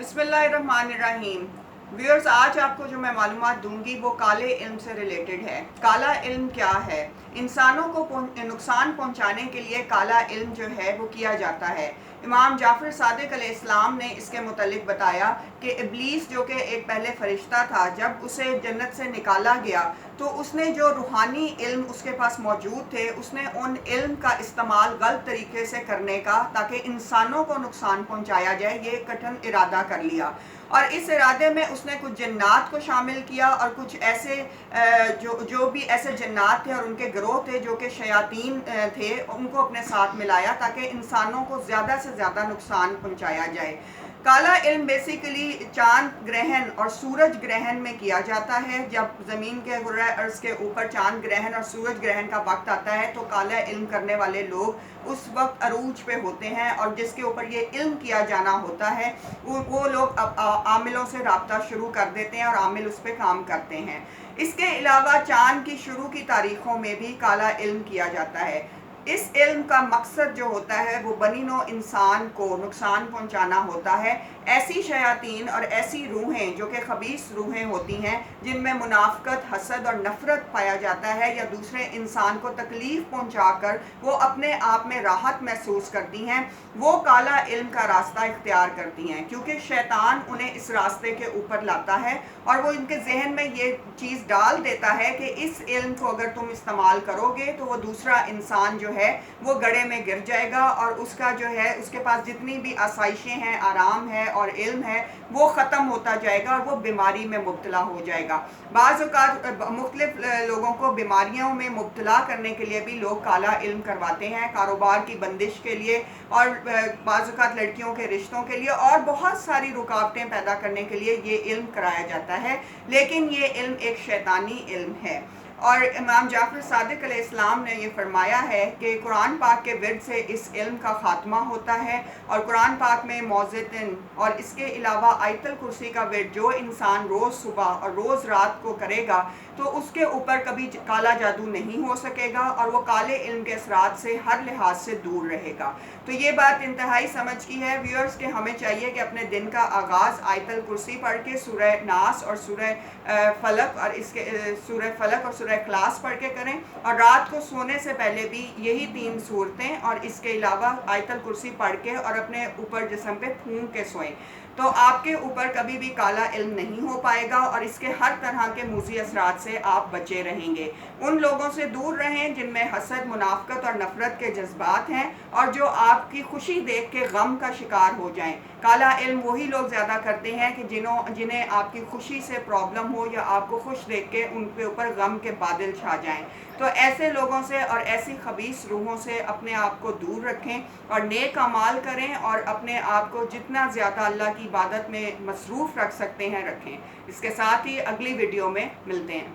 बिस्मिल्लाहिर्रहमानिर्रहीम। व्यूअर्स, आज आपको जो मैं मालूमात दूंगी वो काले इल्म से रिलेटेड है। काला इल्म क्या है? इंसानों को नुकसान पहुंचाने के लिए काला इल्म जो है वो किया जाता है। इमाम जाफ़र सादिक अलैहिस्सलाम ने इसके मुतल्लिक बताया कि इब्लीस जो कि एक पहले फरिश्ता था, जब उसे जन्नत से निकाला गया तो उसने जो रूहानी इल्म उसके पास मौजूद थे, उसने उन इल्म का इस्तेमाल गलत तरीके से करने का, ताकि इंसानों को नुकसान पहुंचाया जाए, ये कठिन इरादा कर लिया। और इस इरादे में उसने कुछ जन्नात को शामिल किया और कुछ ऐसे जो भी ऐसे जन्नात थे और उनके ग्रोह थे जो कि शयातीन थे, उनको अपने साथ मिलाया ताकि इंसानों को ज़्यादा से ज़्यादा नुकसान पहुंचाया जाए। काला इल्म बेसिकली चांद ग्रहण और सूरज ग्रहण में किया जाता है। जब ज़मीन के गुर्रा अर्ज़ के ऊपर चांद ग्रहण और सूरज ग्रहण का वक्त आता है तो काला इल्म करने वाले लोग उस वक्त अरूज पे होते हैं, और जिसके ऊपर ये इल्म किया जाना होता है वो लोग आमिलों से रब्ता शुरू कर देते हैं और आमिल उस पर काम करते हैं। इसके अलावा चांद की शुरू की तारीख़ों में भी काला इल्म किया जाता है। इस इल्म का मकसद जो होता है वो बनी नौ इंसान को नुकसान पहुंचाना होता है। ऐसी शयातीन और ऐसी रूहें जो कि खबीस रूहें होती हैं, जिनमें मुनाफ़क़त, हसद और नफ़रत पाया जाता है, या दूसरे इंसान को तकलीफ़ पहुंचाकर वो अपने आप में राहत महसूस करती हैं, वो काला इल्म का रास्ता इख्तियार करती हैं, क्योंकि शैतान उन्हें इस रास्ते के ऊपर लाता है और वो इनके जहन में ये चीज़ डाल देता है कि इस इल्म को अगर तुम इस्तेमाल करोगे तो वो दूसरा इंसान जो है वो गड्ढे में गिर जाएगा और उसका जो है उसके पास जितनी भी आसाइशें हैं, आराम है और इल्म है, वो ख़त्म होता जाएगा और वो बीमारी में मुब्तला हो जाएगा। बाज़ औक़ात मुख्तलिफ लोगों को बीमारियों में मुब्तला करने के लिए भी लोग काला इल्म करवाते हैं, कारोबार की बंदिश के लिए और बाज़ औक़ात लड़कियों के रिश्तों के लिए और बहुत सारी रुकावटें पैदा करने के लिए ये इल्म कराया जाता है। लेकिन ये इल्म एक शैतानी इल्म है। और इमाम जाफ़र सादिक अलैहिस्सलाम ने ये फरमाया है कि कुरान पाक के विर्द से इस इल्म का ख़ात्मा होता है, और कुरान पाक में मौज़ितिन और इसके अलावा आयतल कुर्सी का विर्द जो इंसान रोज़ सुबह और रोज़ रात को करेगा तो उसके ऊपर कभी काला जादू नहीं हो सकेगा और वो काले इल्म के असरात से हर लिहाज से दूर रहेगा। तो ये बात इंतहाई समझ की है व्यूअर्स कि हमें चाहिए कि अपने दिन का आगाज़ आयतल कुर्सी पढ़ के, सूरह नास और सूरह फलक और सूरह इखलास पढ़ के करें, और रात को सोने से पहले भी यही 3 सूरतें और इसके अलावा आयतल कुर्सी पढ़ के और अपने ऊपर जिस्म पे फूंक के सोएं, तो आपके ऊपर कभी भी काला इल्म नहीं हो पाएगा और इसके हर तरह के मुज़ी असरात से आप बचे रहेंगे। उन लोगों से दूर रहें जिनमें हसद, मुनाफ़क़त और नफ़रत के जज्बात हैं और जो आपकी खुशी देख के गम का शिकार हो जाएं। काला इल्म वही लोग ज़्यादा करते हैं कि जिन्हें आपकी खुशी से प्रॉब्लम हो या आपको खुश देख के उनके ऊपर गम के बादल छा जाएं। तो ऐसे लोगों से और ऐसी खबीस रूहों से अपने आप को दूर रखें और नेक अमाल करें और अपने आप को जितना ज़्यादा अल्लाह की इबादत में मसरूफ़ रख सकते हैं रखें। इसके साथ ही अगली वीडियो में मिलते हैं।